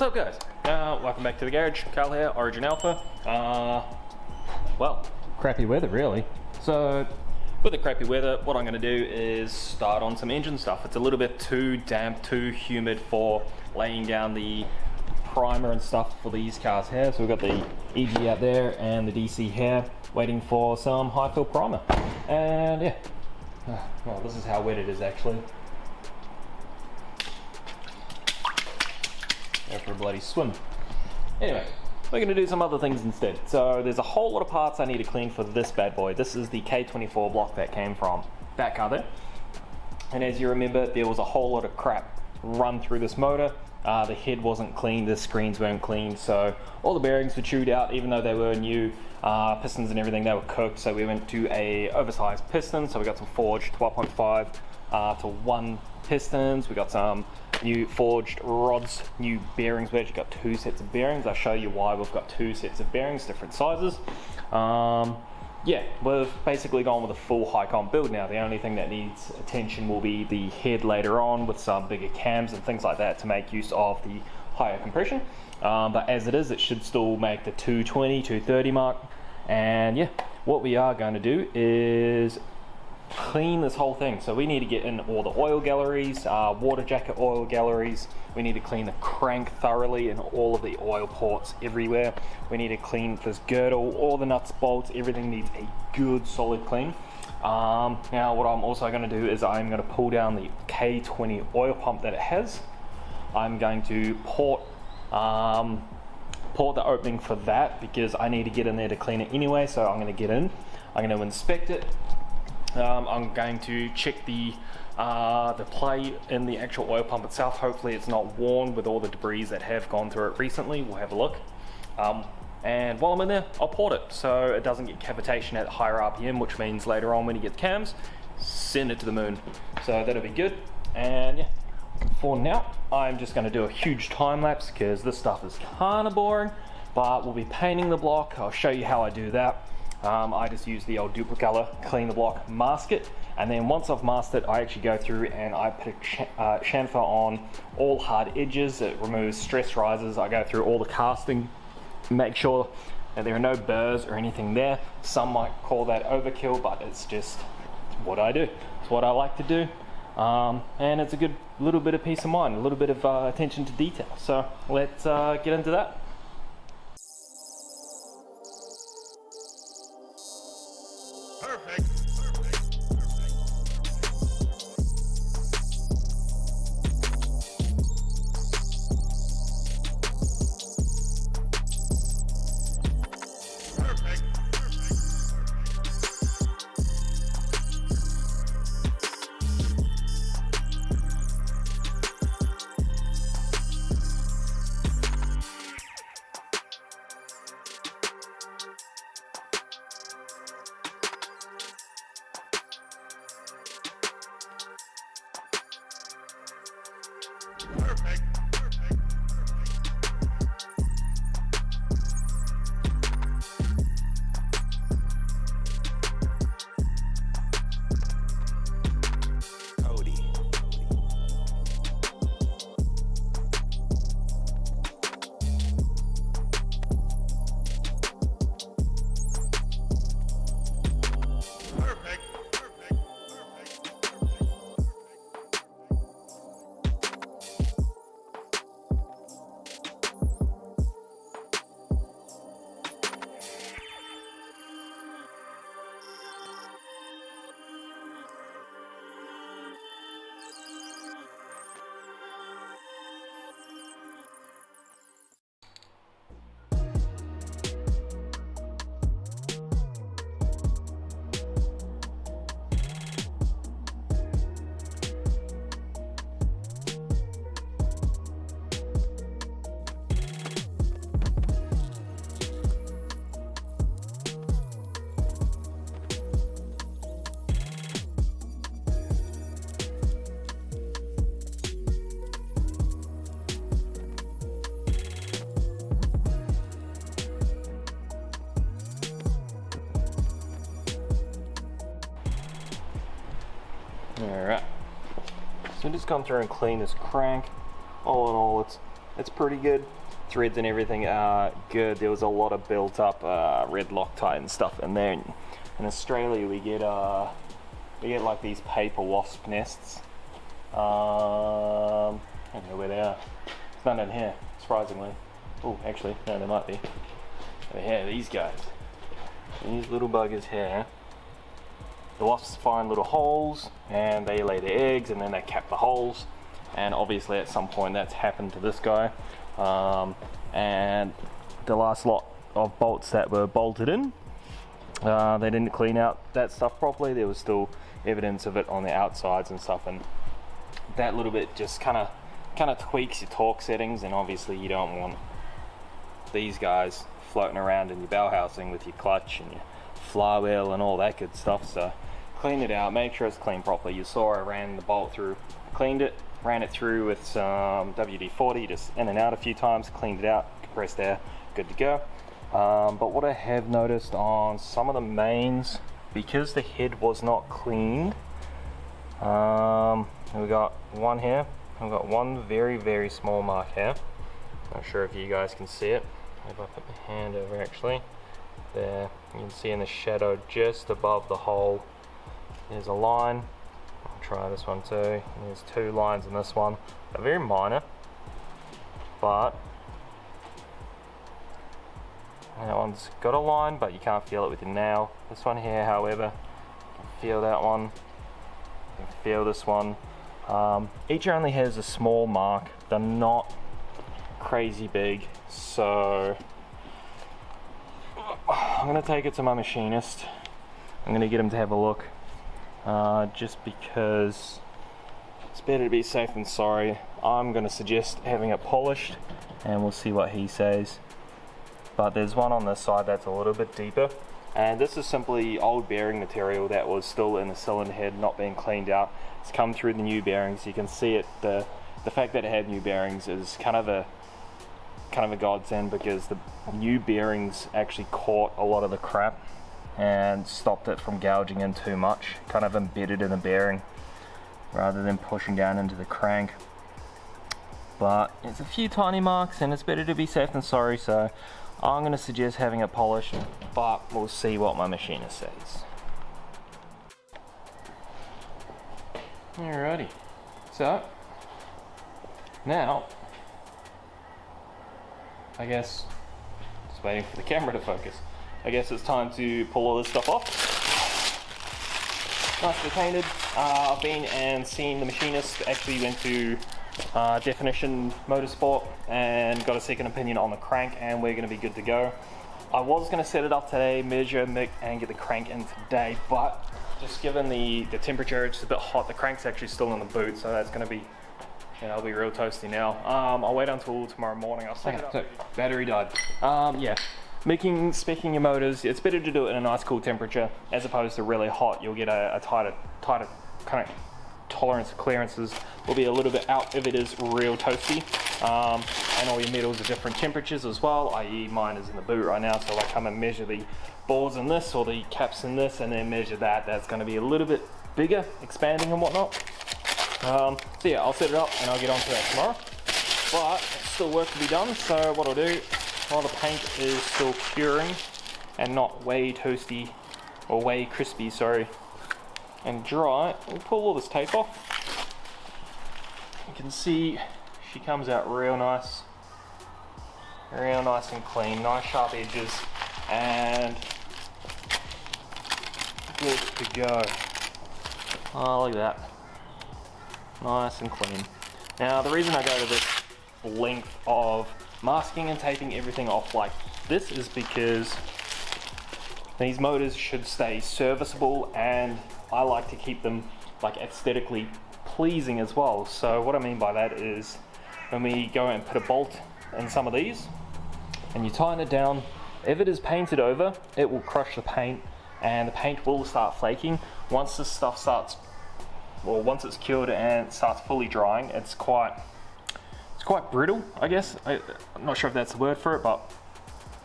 What's up guys? Welcome back to the garage. Carl here, Origin Alpha. Well, crappy weather really. So with the crappy weather, what I'm going to do is start on some engine stuff. It's a little bit too damp, too humid for laying down the primer and stuff for these cars here. So we've got the EG out there and the DC here waiting for some high fill primer. And yeah, well, this is how wet it is actually. Go for a bloody swim. Anyway, we're going to do some other things instead. So there's a whole lot of parts I need to clean for this bad boy. This is the K24 block that came from that car there. And as you remember, there was a whole lot of crap run through this motor. The head wasn't clean, the screens weren't clean, so all the bearings were chewed out even though they were new. Pistons and everything, they were cooked, so we went to a oversized piston. So we got some forged 12.5 to 1 pistons. We got some new forged rods, new bearings. We actually got 2 sets of bearings. I'll show you why we've got 2 sets of bearings, different sizes. Yeah, we've basically gone with a full high-comp build now. The only thing that needs attention will be the head later on with some bigger cams and things like that to make use of the higher compression. But as it is, it should still make the 220, 230 mark. And yeah, what we are going to do is clean this whole thing. So we need to get in all the oil galleries, water jacket oil galleries. We need to clean the crank thoroughly and all of the oil ports everywhere. We need to clean this girdle, all the nuts, bolts, everything needs a good solid clean. Now what I'm also going to do is I'm going to pull down the K20 oil pump that it has. I'm going to port the opening for that because I need to get in there to clean it anyway. So I'm going to get in, I'm going to inspect it. I'm going to check the play in the actual oil pump itself. Hopefully it's not worn with all the debris that have gone through it recently. We'll have a look. And while I'm in there, I'll port it so it doesn't get cavitation at higher RPM, which means later on when you get cams, send it to the moon. So that'll be good. And yeah, for now, I'm just going to do a huge time lapse because this stuff is kind of boring, but we'll be painting the block. I'll show you how I do that. I just use the old duplicolor, clean the block, mask it, and then once I've masked it, I actually go through and I put a chamfer on all hard edges. It removes stress risers. I go through all the casting, make sure that there are no burrs or anything there. Some might call that overkill, but it's just what I do. It's what I like to do, and it's a good little bit of peace of mind, a little bit of attention to detail. So let's get into that. Perfect. Alright, so just gone through and clean this crank. All in all, it's pretty good. Threads and everything are good. There was a lot of built up red Loctite and stuff in there. In Australia we get like these paper wasp nests. I don't know where they are. There's none in here, surprisingly. Oh, actually, no, there might be. Over here, these guys. These little buggers here. The wasps find little holes and they lay their eggs and then they cap the holes. And obviously at some point that's happened to this guy. And the last lot of bolts that were bolted in, they didn't clean out that stuff properly. There was still evidence of it on the outsides and stuff, and that little bit just kind of tweaks your torque settings. And obviously you don't want these guys floating around in your bell housing with your clutch and your flywheel and all that good stuff. So clean it out, make sure it's cleaned properly. You saw I ran the bolt through, cleaned it, ran it through with some WD-40, just in and out a few times, cleaned it out, compressed air, good to go. But what I have noticed on some of the mains, because the head was not cleaned, we got one here, we've got one very small mark here. Not sure if you guys can see it. If I put my hand over, actually, there, you can see in the shadow just above the hole, there's a line. I'll try this one too. And there's two lines in this one. They're very minor, but that one's got a line, but you can't feel it with your nail. This one here, however, you can feel that one. You can feel this one. Each only has a small mark. They're not crazy big, so I'm gonna take it to my machinist. I'm gonna get him to have a look, just because it's better to be safe than sorry. I'm gonna suggest having it polished, and we'll see what he says. But there's one on this side that's a little bit deeper, and this is simply old bearing material that was still in the cylinder head, not being cleaned out. It's come through the new bearings. You can see it. The fact that it had new bearings is kind of a godsend, because the new bearings actually caught a lot of the crap and stopped it from gouging in too much, kind of embedded in the bearing rather than pushing down into the crank. But it's a few tiny marks, and it's better to be safe than sorry, so I'm going to suggest having it polished, but we'll see what my machinist says. Alrighty, so now I guess, just waiting for the camera to focus. I guess it's time to pull all this stuff off. Nicely painted. I've been and seen the machinist, actually went to Definition Motorsport and got a second opinion on the crank, and we're going to be good to go. I was going to set it up today, measure, mix, and get the crank in today, but just given the temperature, it's a bit hot. The crank's actually still in the boot, so that's going to be, it'll be real toasty now. I'll wait until tomorrow morning. I'll set it up. So battery died. Yeah, speccing your motors, it's better to do it in a nice cool temperature as opposed to really hot. You'll get a tighter kind of tolerance. Clearances will be a little bit out if it is real toasty. And all your metals are different temperatures as well, i.e. mine is in the boot right now, so I come and measure the bores in this or the caps in this and then measure that. That's going to be a little bit bigger, expanding and whatnot. So yeah, I'll set it up and I'll get onto that tomorrow. But it's still work to be done, so what I'll do, while the paint is still curing and not way toasty, or way crispy, sorry, and dry, we'll pull all this tape off. You can see she comes out real nice and clean, nice sharp edges, and good to go. Oh, look at that. Nice and clean. Now the reason I go to this length of masking and taping everything off like this is because these motors should stay serviceable, and I like to keep them like aesthetically pleasing as well. So what I mean by that is when we go and put a bolt in some of these and you tighten it down, if it is painted over, it will crush the paint and the paint will start flaking. Once this stuff starts, well, once it's cured and starts fully drying, it's quite brittle, I guess. I'm not sure if that's the word for it, but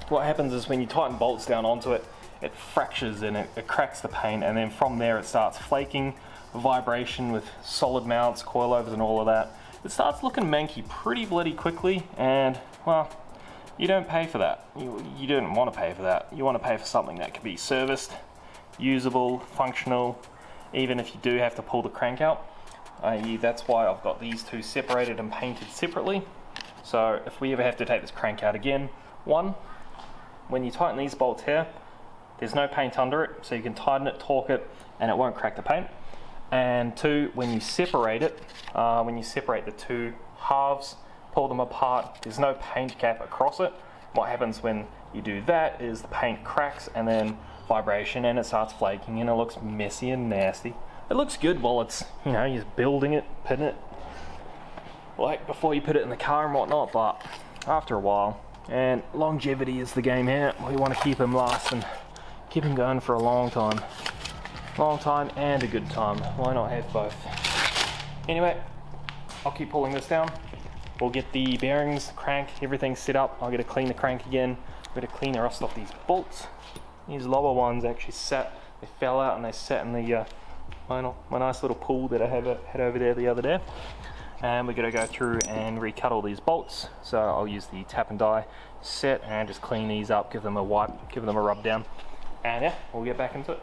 what happens is when you tighten bolts down onto it, it fractures and it cracks the paint, and then from there it starts flaking, vibration with solid mounts, coilovers and all of that, it starts looking manky pretty bloody quickly, and well, you don't pay for that. You don't want to pay for that. You want to pay for something that can be serviced, usable, functional, even if you do have to pull the crank out. That's why I've got these two separated and painted separately. So if we ever have to take this crank out again, one, when you tighten these bolts here, there's no paint under it, so you can tighten it, torque it, and it won't crack the paint. And two, when you separate it, when you separate the two halves, pull them apart, there's no paint cap across it. What happens when you do that is the paint cracks and then vibration, and it starts flaking, and it looks messy and nasty. It looks good while it's, you know, you're building it, putting it, like before you put it in the car and whatnot, but after a while, and longevity is the game here. We want to keep them lasting, keep them going for a long time and a good time. Why not have both? Anyway, I'll keep pulling this down. We'll get the bearings, the crank, everything set up. I'll get to clean the crank again. I'm going to clean the rust off these bolts. These lower ones actually they fell out and they sat in the my nice little pool that I had over there the other day. And we're going to go through and recut all these bolts. So I'll use the tap and die set and just clean these up, give them a wipe, give them a rub down, and yeah, we'll get back into it.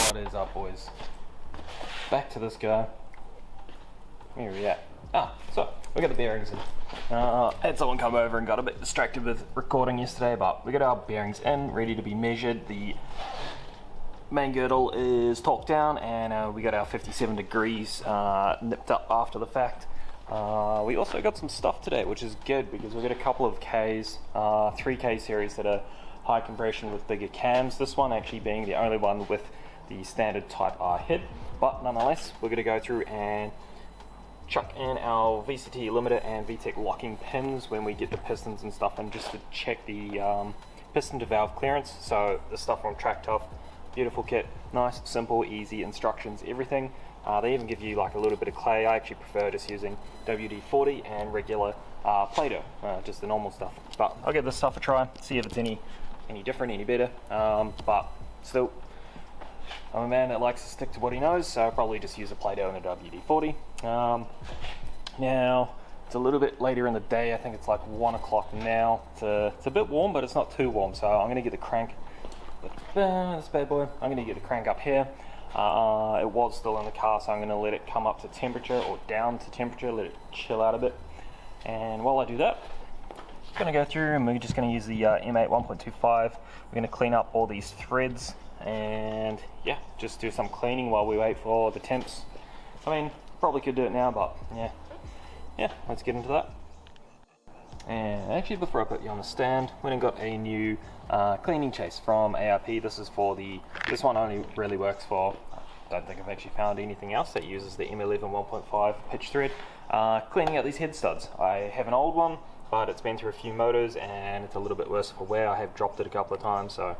What is up, boys? Back to this guy. Where are we at? So we got the bearings in. Had someone come over and got a bit distracted with recording yesterday, but we got our bearings in, ready to be measured. The main girdle is torqued down, and we got our 57 degrees nipped up after the fact. We also got some stuff today, which is good because we got a couple of Ks, 3K series that are high compression with bigger cams. This one actually being the only one with the standard Type R head, but nonetheless, we're going to go through and chuck in our VCT limiter and VTEC locking pins when we get the pistons and stuff, and just to check the piston to valve clearance. So the stuff from Crankshaft, beautiful kit, nice, simple, easy instructions, everything. They even give you like a little bit of clay. I actually prefer just using WD-40 and regular Play-Doh, just the normal stuff. But I'll give this stuff a try, see if it's any different, any better. But still, I'm a man that likes to stick to what he knows, so I'll probably just use a Play-Doh and a WD-40. Now, it's a little bit later in the day. I think it's like 1 o'clock now. It's a bit warm, but it's not too warm, so I'm going to get the crank, this bad boy, I'm going to get the crank up here. It was still in the car, so I'm going to let it come up to temperature, or down to temperature, let it chill out a bit. And while I do that, I'm going to go through and we're just going to use the M8 1.25. We're going to clean up all these threads and yeah, just do some cleaning while we wait for the temps. I mean, probably could do it now, but yeah, let's get into that. And actually, before I put you on the stand, went and got a new cleaning chase from ARP. This one only really works for, I don't think I've actually found anything else that uses the M11 1.5 pitch thread. Cleaning out these head studs. I have an old one, but it's been through a few motors and it's a little bit worse for wear. I have dropped it a couple of times, so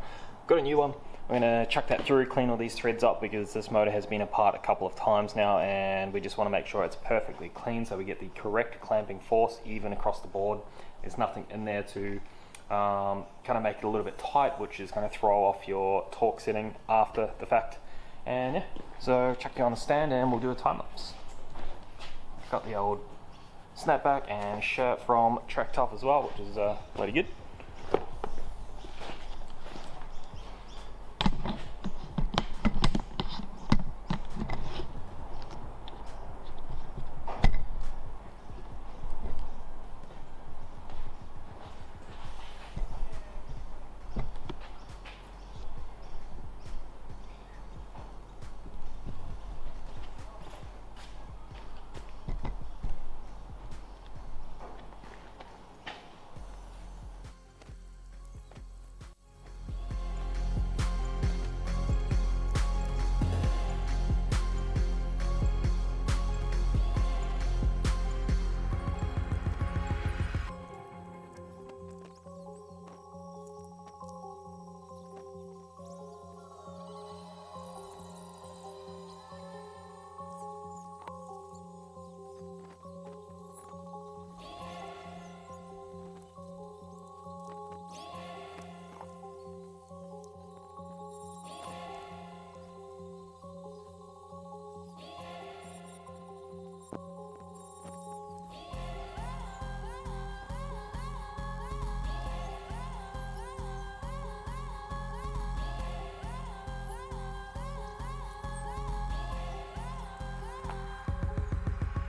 got a new one. I'm going to chuck that through, clean all these threads up, because this motor has been apart a couple of times now, and we just want to make sure it's perfectly clean so we get the correct clamping force even across the board. There's nothing in there to kind of make it a little bit tight, which is going to throw off your torque setting after the fact. And yeah, so chuck you on the stand and we'll do a time lapse. Got the old snapback and shirt from Crankshaft as well, which is bloody good.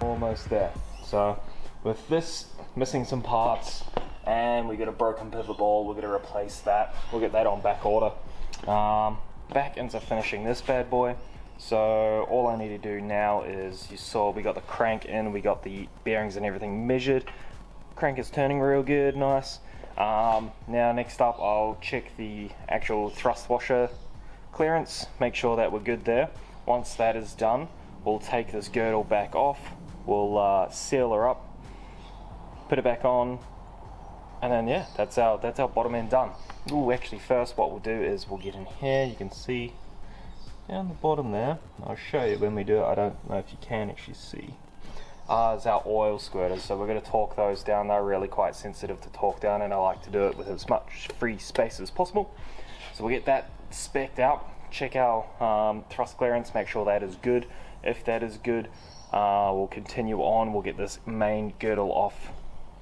Almost there. So with this missing some parts, and we got a broken pivot ball, we're going to replace that. We'll get that on back order. Back into finishing this bad boy. So all I need to do now is, you saw we got the crank in, we got the bearings and everything measured. Crank is turning real good, nice. Now next up I'll check the actual thrust washer clearance, make sure that we're good there. Once that is done, we'll take this girdle back off, we'll seal her up, put it back on, and then yeah, that's our bottom end done. Ooh, actually first what we'll do is we'll get in here. You can see down the bottom there, I'll show you when we do it. I don't know if you can actually see. Is our oil squirters, so we're going to torque those down. They're really quite sensitive to torque down, and I like to do it with as much free space as possible. So we'll get that spec'd out, check our thrust clearance, make sure that is good. If that is good, we'll continue on. We'll get this main girdle off,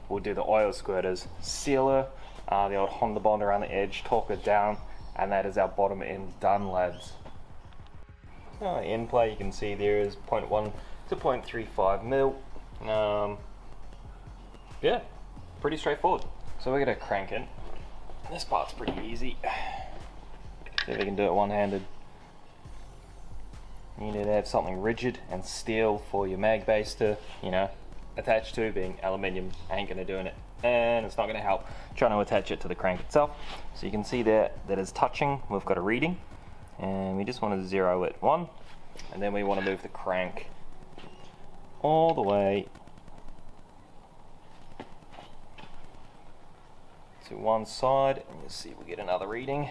we'll do the oil squirters, seal her, the old Honda bond around the edge, torque it down, and that is our bottom end done, lads. End play, you can see there is 0.1 to 0.35 mil. Yeah, pretty straightforward. So we're going to crank it. This part's pretty easy. See if we can do it one-handed. You need to have something rigid and steel for your mag base to, you know, attach to. Being aluminium ain't going to do it, and it's not going to help trying to attach it to the crank itself. So you can see there that is touching. We've got a reading, and we just want to zero it 1, and then we want to move the crank all the way to one side, and you'll see we'll get another reading.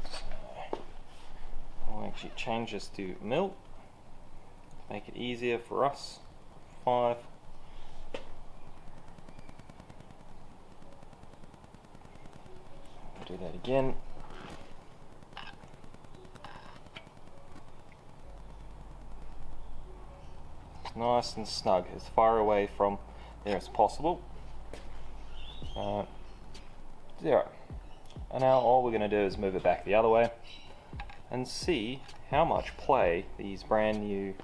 So I'll actually change this to mil, make it easier for us. 5. Do that again. Nice and snug, as far away from there as possible. 0. And now all we're going to do is move it back the other way and see how much play these brand new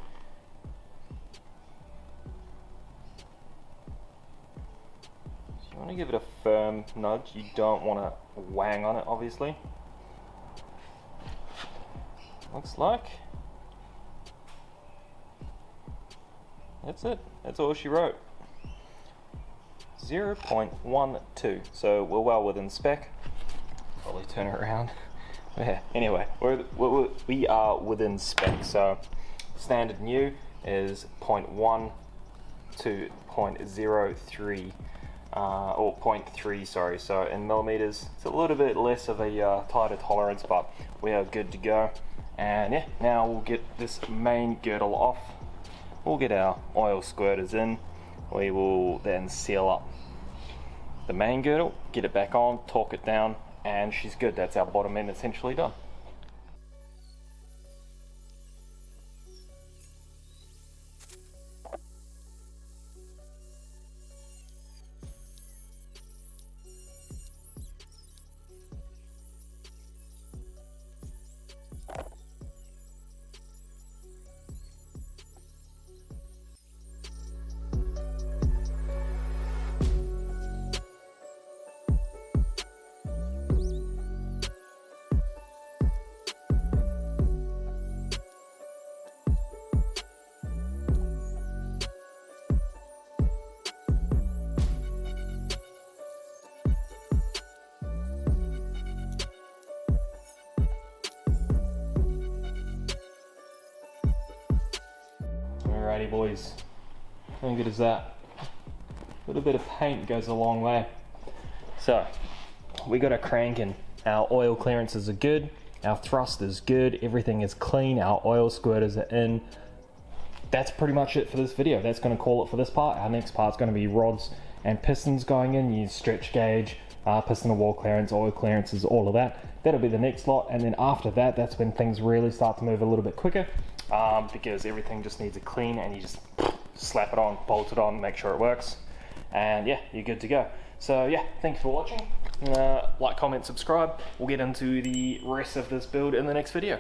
you want to give it a firm nudge, you don't want to wang on it obviously. Looks like that's it. That's all she wrote. 0.12. So we're well within spec. Probably turn it around. Yeah. Anyway, we are within spec. So standard new is 0.1 to 0.03 or 0.3. Sorry. So in millimeters, it's a little bit less of a tighter tolerance, but we are good to go. And yeah, now we'll get this main girdle off. We'll get our oil squirters in. We will then seal up the main girdle, get it back on, torque it down, and she's good. That's our bottom end essentially done. Alrighty boys, how good is that? A little bit of paint goes a long way. So, we got our crank in. Our oil clearances are good, our thrust is good, everything is clean, our oil squirters are in. That's pretty much it for this video. That's going to call it for this part. Our next part's going to be rods and pistons going in. Use stretch gauge, piston and wall clearance, oil clearances, all of that. That'll be the next lot, and then after that, that's when things really start to move a little bit quicker. Because everything just needs a clean, and you just slap it on, bolt it on, make sure it works, and yeah, you're good to go. So yeah, thank you for watching. Like, comment, subscribe. We'll get into the rest of this build in the next video.